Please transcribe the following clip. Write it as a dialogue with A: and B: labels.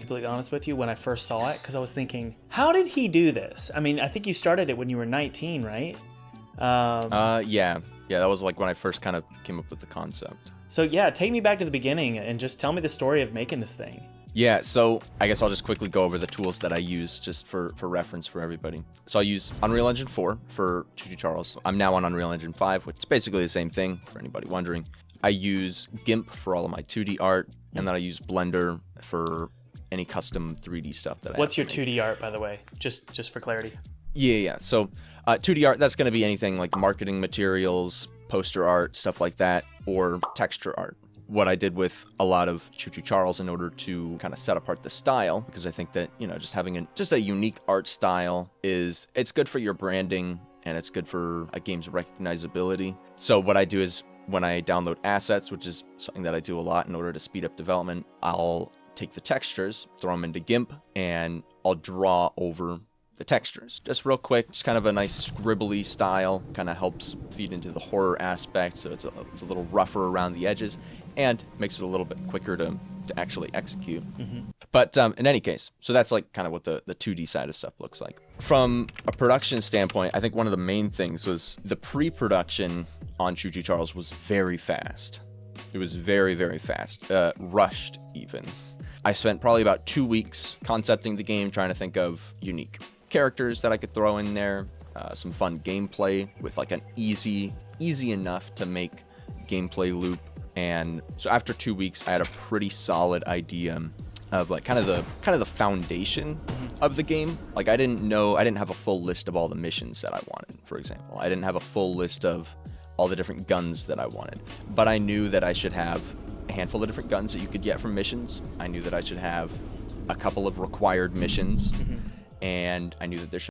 A: completely honest with you, when I first saw it, because I was thinking, how did he do this? I mean, I think you started it when you were 19, right?
B: Yeah, that was like when I first kind of came up with the concept.
A: So yeah, take me back to the beginning and just tell me the story of making this thing.
B: Yeah, so I guess I'll just quickly go over the tools that I use just for reference for everybody. So I use Unreal Engine 4 for Choo Choo Charles. I'm now on Unreal Engine 5, which is basically the same thing for anybody wondering. I use GIMP for all of my 2D art, and then I use Blender for any custom 3D stuff that I
A: What's
B: have
A: your
B: to make.
A: 2D art, by the way? Just for clarity.
B: Yeah. So 2D art, that's going to be anything like marketing materials, poster art, stuff like that, or texture art. What I did with a lot of Choo Choo Charles in order to kind of set apart the style, because I think that, just having just a unique art style it's good for your branding and it's good for a game's recognizability. So what I do is when I download assets, which is something that I do a lot in order to speed up development, I'll take the textures, throw them into GIMP, and I'll draw over the textures just real quick. Just kind of a nice scribbly style, kind of helps feed into the horror aspect, so it's a little rougher around the edges and makes it a little bit quicker to actually execute. But in any case, so that's like kind of what the 2D side of stuff looks like. From a production standpoint, I think one of the main things was the pre-production on Choo Choo Charles was very fast. It was very, very fast, rushed even. I spent probably about 2 weeks concepting the game, trying to think of unique characters that I could throw in there, some fun gameplay with like an easy enough to make gameplay loop. And so after 2 weeks, I had a pretty solid idea of like kind of the foundation of the game. Like I didn't have a full list of all the missions that I wanted, for example. I didn't have a full list of all the different guns that I wanted, but I knew that I should have a handful of different guns that you could get from missions. I knew that I should have a couple of required missions, and I knew that there should